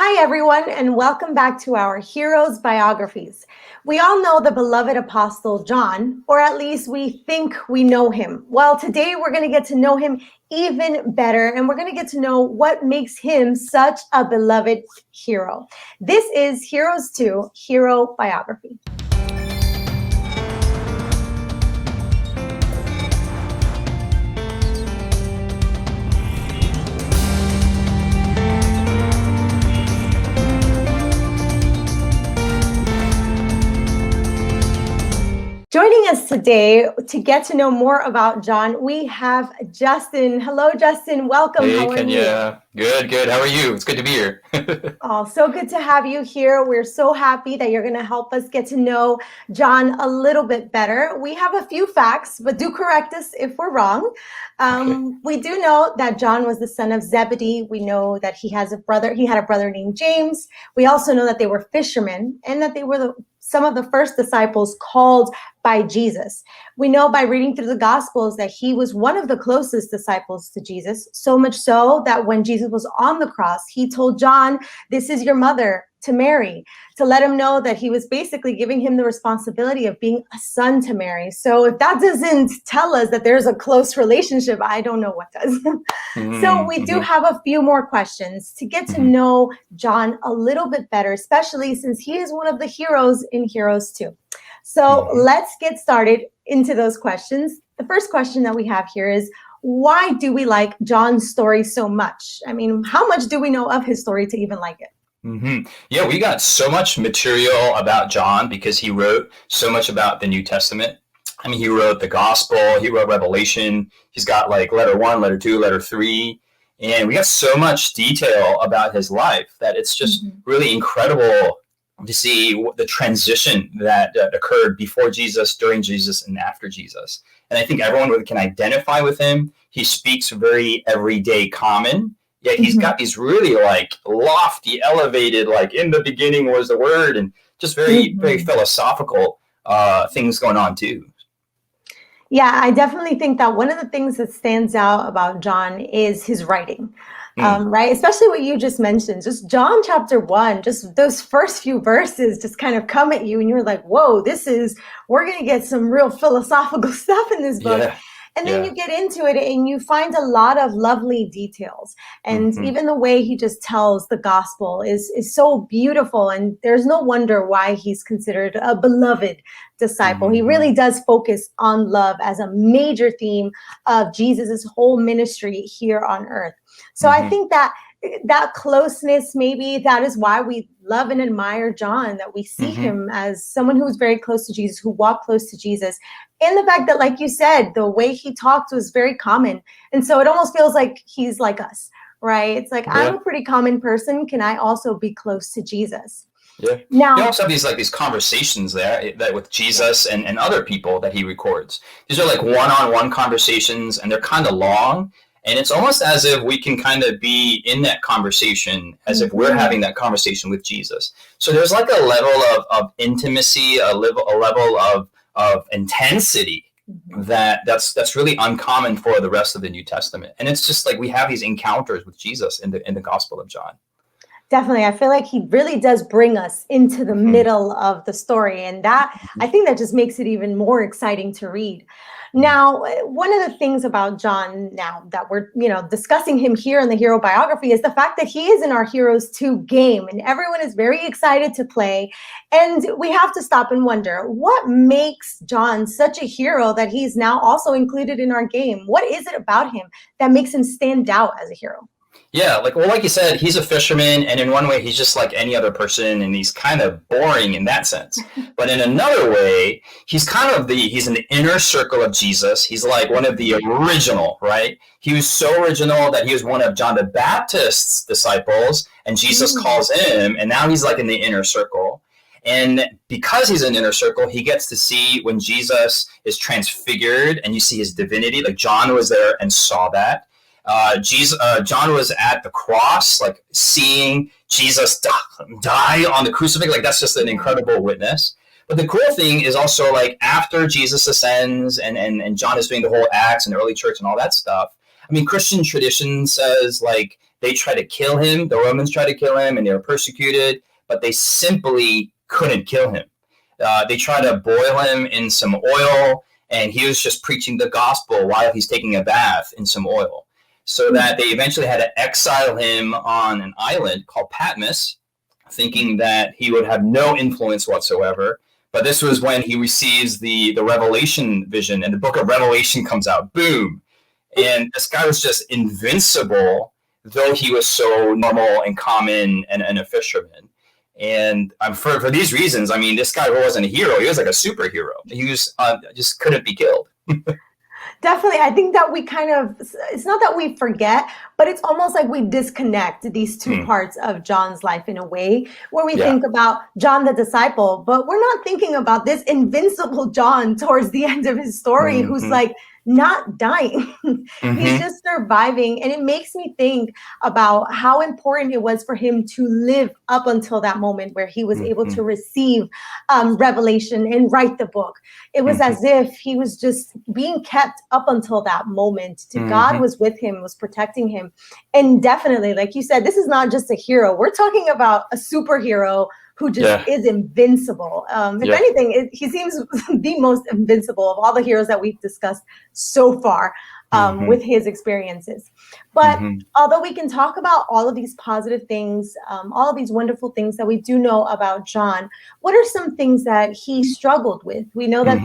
Hi, everyone, and welcome back to our Heroes Biographies. We all know the beloved Apostle John, or at least we think we know him. Well, today we're going to get to know him even better, and we're going to get to know what makes him such a beloved hero. This is Heroes 2 Hero Biography. Joining us today to get to know more about John, we have Justin. Hello, Justin. Welcome. Hey, How are Kenya. Good. How are you? It's good to be here. Oh, so good to have you here. We're so happy that you're going to help us get to know John a little bit better. We have a few facts, but do correct us if we're wrong. Okay. We do know that John was the son of Zebedee. We know that he had a brother named James. We also know that they were fishermen and that they were some of the first disciples called by Jesus. We know by reading through the Gospels that he was one of the closest disciples to Jesus, so much so that when Jesus was on the cross, he told John, "This is your mother," to Mary, to let him know that he was basically giving him the responsibility of being a son to Mary. So if that doesn't tell us that there's a close relationship, I don't know what does. So we do have a few more questions to get to know John a little bit better, especially since he is one of the heroes in Heroes 2. So let's get started into those questions. The first question that we have here is, why do we like John's story so much? I mean, how much do we know of his story to even like it? Yeah, we got so much material about John because he wrote so much about the New Testament. I mean, he wrote the Gospel, he wrote Revelation. He's got like letter 1, letter 2, letter 3. And we got so much detail about his life that it's just really incredible to see the transition that occurred before Jesus, during Jesus, and after Jesus. And I think everyone can identify with him. He speaks very everyday common, yet he's got these really like lofty, elevated, like in the beginning was the word, and just very, very philosophical things going on too. Yeah, I definitely think that one of the things that stands out about John is his writing. Right? Especially what you just mentioned, just John chapter 1, just those first few verses just kind of come at you and you're like, whoa, we're going to get some real philosophical stuff in this book. Yeah. And then you get into it and you find a lot of lovely details. And even the way he just tells the gospel is so beautiful. And there's no wonder why he's considered a beloved disciple. He really does focus on love as a major theme of Jesus's whole ministry here on earth. So I think that closeness, maybe that is why we love and admire John, that we see him as someone who was very close to Jesus, who walked close to Jesus. And the fact that, like you said, the way he talked was very common. And so it almost feels like he's like us, right? It's like, I'm a pretty common person. Can I also be close to Jesus? Yeah. Now, you also have these conversations there that with Jesus and other people that he records. These are like one-on-one conversations, and they're kind of long. And it's almost as if we can kind of be in that conversation as if we're having that conversation with Jesus. So there's like a level of intimacy, a level of intensity that's really uncommon for the rest of the New Testament. And it's just like we have these encounters with Jesus in the Gospel of John. Definitely. I feel like he really does bring us into the middle of the story. And I think that just makes it even more exciting to read. Now, one of the things about John now that we're, discussing him here in the hero biography is the fact that he is in our Heroes 2 game and everyone is very excited to play. And we have to stop and wonder, what makes John such a hero that he's now also included in our game? What is it about him that makes him stand out as a hero? Yeah, like you said, he's a fisherman, and in one way, he's just like any other person, and he's kind of boring in that sense. But in another way, he's in the inner circle of Jesus. He's like one of the original, right? He was so original that he was one of John the Baptist's disciples, and Jesus calls him, and now he's like in the inner circle. And because he's in the inner circle, he gets to see when Jesus is transfigured, and you see his divinity. Like John was there and saw that. John was at the cross, like seeing Jesus die on the crucifix. Like that's just an incredible witness. But the cool thing is also like after Jesus ascends and John is doing the whole Acts and the early church and all that stuff. I mean, Christian tradition says like They tried to kill him. The Romans tried to kill him, and they were persecuted, but they simply couldn't kill him. They tried to boil him in some oil, and he was just preaching the gospel while he's taking a bath in some oil. So that they eventually had to exile him on an island called Patmos, thinking that he would have no influence whatsoever. But this was when he receives the Revelation vision, and the book of Revelation comes out. Boom. And this guy was just invincible, though he was so normal and common and a fisherman. And for these reasons, I mean, this guy wasn't a hero. He was like a superhero. He was just couldn't be killed. Definitely. I think that it's not that we forget, but it's almost like we disconnect these two parts of John's life in a way where we think about John the disciple, but we're not thinking about this invincible John towards the end of his story who's like not dying. He's just surviving. And it makes me think about how important it was for him to live up until that moment where he was able to receive revelation and write the book. It was as if he was just being kept up until that moment. God was with him, was protecting him. And definitely, like you said, this is not just a hero. We're talking about a superhero who just is invincible. If anything, he seems the most invincible of all the heroes that we've discussed so far with his experiences. But although we can talk about all of these positive things, all of these wonderful things that we do know about John, what are some things that he struggled with? We know that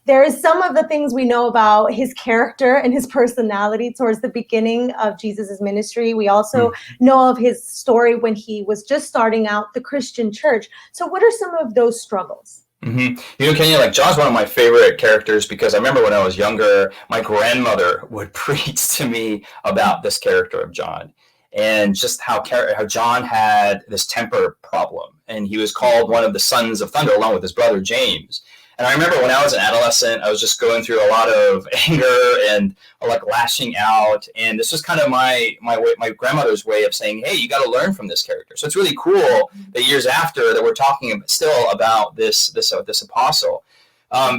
there is some of the things we know about his character and his personality towards the beginning of Jesus's ministry. We also know of his story when he was just starting out the Christian church. So what are some of those struggles? You know, Kenya, like John's one of my favorite characters because I remember when I was younger, my grandmother would preach to me about this character of John and just how John had this temper problem, and he was called one of the sons of thunder along with his brother James. And I remember when I was an adolescent, I was just going through a lot of anger and like lashing out. And this was kind of my grandmother's way of saying, hey, you got to learn from this character. So it's really cool that years after that we're talking still about this apostle.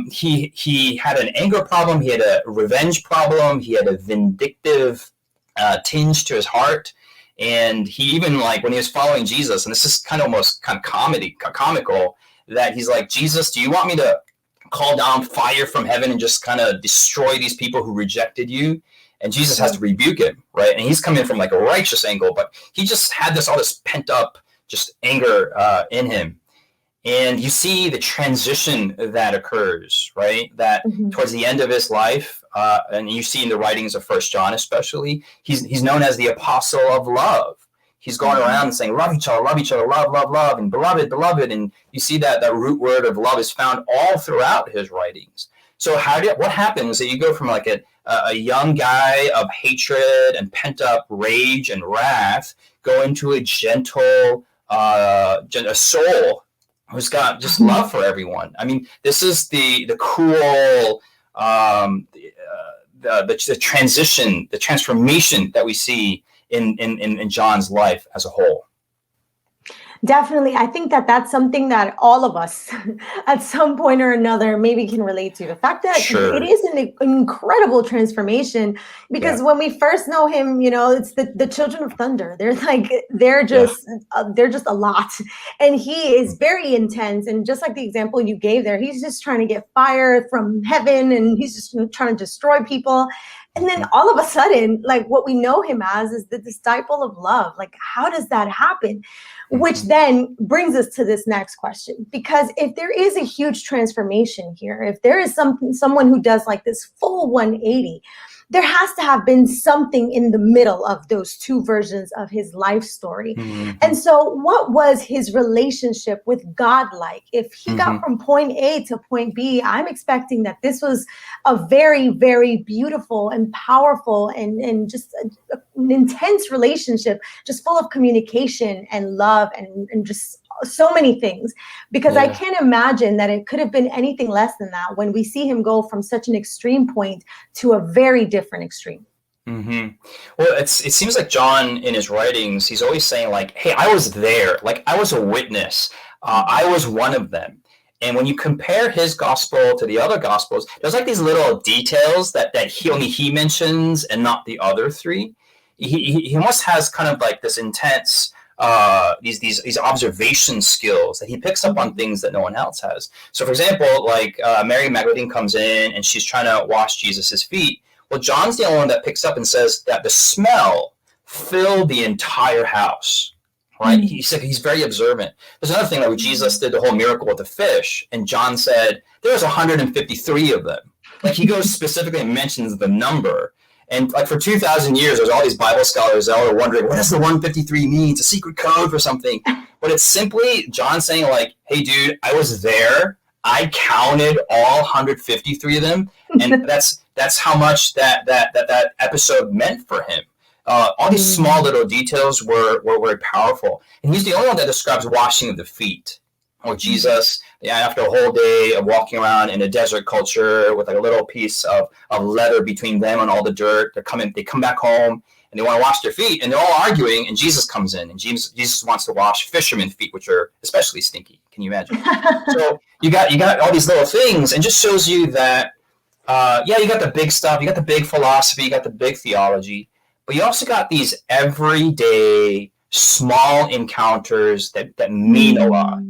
He had an anger problem. He had a revenge problem. He had a vindictive tinge to his heart. And he even, like, when he was following Jesus, and this is kind of comical, that he's like, Jesus, do you want me to call down fire from heaven and just kind of destroy these people who rejected you? And Jesus has to rebuke him, right? And he's coming from like a righteous angle, but he just had all this pent up just anger in him. And you see the transition that occurs, right? That towards the end of his life, and you see in the writings of First John especially, he's known as the apostle of love. He's going around saying, love each other, love, and beloved. And you see that root word of love is found all throughout his writings. So what happens that you go from like a young guy of hatred and pent up rage and wrath, go into a gentle, a soul who's got just love for everyone. I mean, this is the cool, the transition, the transformation that we see in John's life as a whole. Definitely. I think that that's something that all of us at some point or another maybe can relate to. The fact that it is an incredible transformation, because when we first know him, you know, it's the children of thunder. They're just a lot. And he is very intense. And just like the example you gave there, he's just trying to get fire from heaven and he's just trying to destroy people. And then all of a sudden, like what we know him as is the disciple of love. Like, how does that happen? Which then brings us to this next question, because if there is a huge transformation here, if there is someone who does like this full 180, there has to have been something in the middle of those two versions of his life story. And so what was his relationship with God like? If he got from point A to point B, I'm expecting that this was a very, very beautiful and powerful and just an intense relationship, just full of communication and love and just so many things, because I can't imagine that it could have been anything less than that when we see him go from such an extreme point to a very different extreme. Well, it seems like John in his writings, he's always saying like, hey, I was there, like I was a witness. I was one of them. And when you compare his gospel to the other gospels, there's like these little details that only he mentions and not the other three. he almost has kind of like this intense these observation skills that he picks up on things that no one else has. So, for example, like Mary Magdalene comes in and she's trying to wash Jesus's feet. Well, John's the only one that picks up and says that the smell filled the entire house. Right? He's very observant. There's another thing, like when Jesus did the whole miracle with the fish, and John said there's 153 of them. Like he goes specifically and mentions the number. And like for 2,000 years, there's all these Bible scholars that are wondering, what does the 153 mean? It's a secret code for something. But it's simply John saying like, hey, dude, I was there. I counted all 153 of them. And that's how much that episode meant for him. All these small little details were very powerful. And he's the only one that describes washing of the feet. Or Jesus, after a whole day of walking around in a desert culture with like a little piece of leather between them and all the dirt, they come back home and they want to wash their feet, and they're all arguing, and Jesus comes in, and Jesus wants to wash fishermen's feet, which are especially stinky. Can you imagine? So you got all these little things, and just shows you that, you got the big stuff, you got the big philosophy, you got the big theology, but you also got these everyday small encounters that mean a lot.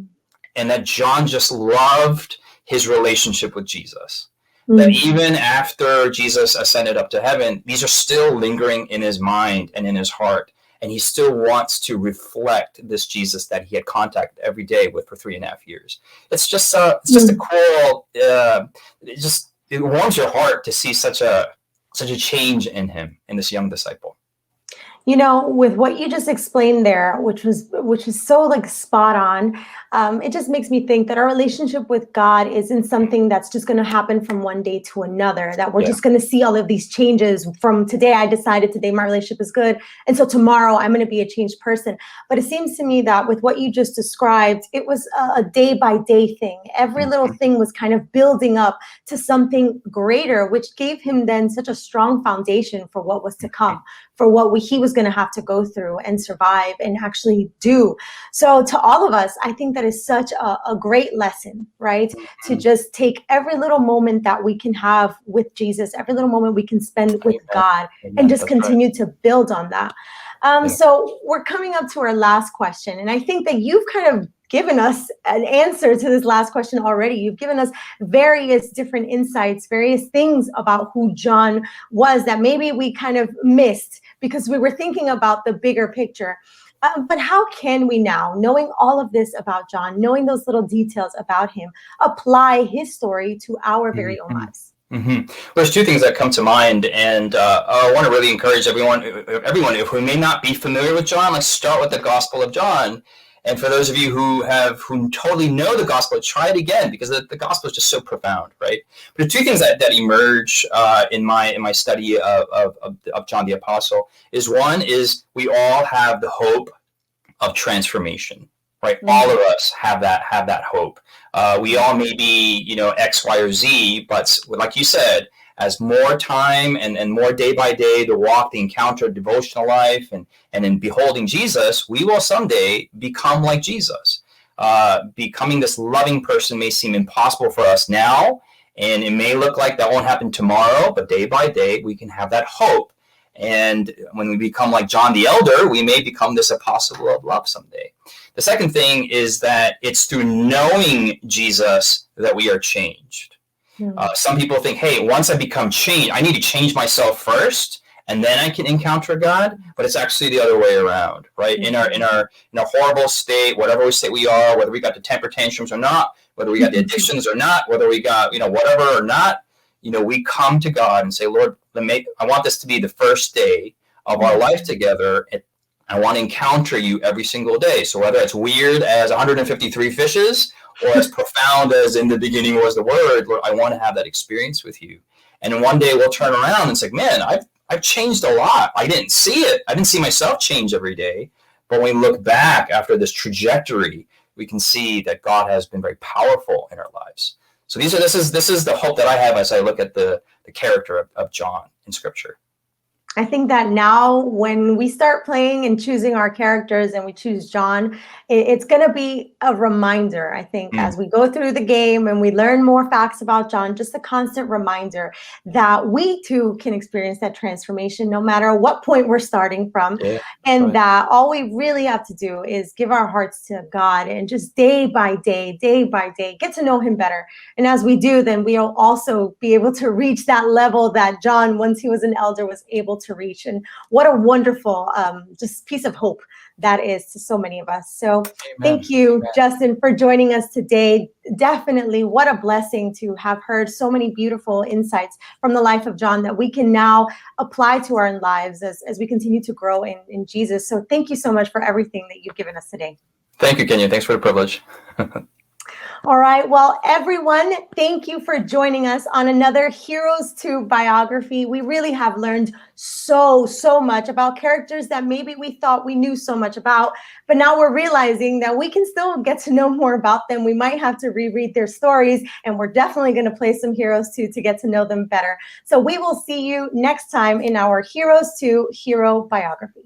And that John just loved his relationship with Jesus. That even after Jesus ascended up to heaven, these are still lingering in his mind and in his heart. And he still wants to reflect this Jesus that he had contact every day with for 3.5 years. It's just a cool, it warms your heart to see such a change in him, in this young disciple. You know, with what you just explained there, which is so like spot on, it just makes me think that our relationship with God isn't something that's just going to happen from one day to another, that we're just going to see all of these changes from today. I decided today my relationship is good, and so tomorrow I'm going to be a changed person. But it seems to me that with what you just described, it was a day by day thing. Every little thing was kind of building up to something greater, which gave him then such a strong foundation for what was to come, for what he was going to have to go through and survive and actually do. So to all of us, I think that is such a great lesson, right? To just take every little moment that we can have with Jesus, every little moment we can spend with God, and just continue to build on that. So we're coming up to our last question. And I think that you've kind of given us an answer to this last question already. You've given us various different insights, various things about who John was that maybe we kind of missed because we were thinking about the bigger picture. But how can we now, knowing all of this about John, knowing those little details about him, apply his story to our very own lives? Well, there's two things that come to mind, and I want to really encourage everyone who may not be familiar with John, let's start with the Gospel of John. And for those of you who totally know the gospel, try it again, because the gospel is just so profound, right? But the two things that emerge in my study of John the Apostle is, one is we all have the hope of transformation, right? All of us have that hope. We all may be, X, Y, or Z, but like you said, as more time and more day by day, the walk, the encounter, devotional life, and in beholding Jesus, we will someday become like Jesus. Becoming this loving person may seem impossible for us now, and it may look like that won't happen tomorrow, but day by day, we can have that hope. And when we become like John the Elder, we may become this apostle of love someday. The second thing is that it's through knowing Jesus that we are changed. Some people think, hey, once I become changed, I need to change myself first, and then I can encounter God. But it's actually the other way around, right? In our horrible state, whatever state we are, whether we got the temper tantrums or not, whether we got the addictions or not, whether we got whatever or not, we come to God and say, Lord, I want this to be the first day of our life together. I want to encounter you every single day. So whether it's weird as 153 fishes, or as profound as in the beginning was the Word, Lord, I want to have that experience with you. And then one day we'll turn around and say, man, I've changed a lot. I didn't see it. I didn't see myself change every day. But when we look back after this trajectory, we can see that God has been very powerful in our lives. So this is the hope that I have as I look at the character of John in Scripture. I think that now when we start playing and choosing our characters and we choose John, it's going to be a reminder, I think, Mm. as we go through the game and we learn more facts about John, just a constant reminder that we too can experience that transformation no matter what point we're starting from. Yeah, And right. that all we really have to do is give our hearts to God and just day by day, get to know him better. And as we do, then we'll also be able to reach that level that John, once he was an elder, was able to reach. And what a wonderful just piece of hope that is to so many of us. So Amen. thank you, Amen. Justin, for joining us today. Definitely, what a blessing to have heard so many beautiful insights from the life of John that we can now apply to our lives as we continue to grow in Jesus. So thank you so much for everything that you've given us today. Thank you, Kenya. Thanks for the privilege. All right. Well, everyone, thank you for joining us on another Heroes 2 biography. We really have learned so much about characters that maybe we thought we knew so much about, but now we're realizing that we can still get to know more about them. We might have to reread their stories, and we're definitely going to play some Heroes 2 to get to know them better. So we will see you next time in our Heroes 2 Hero biography.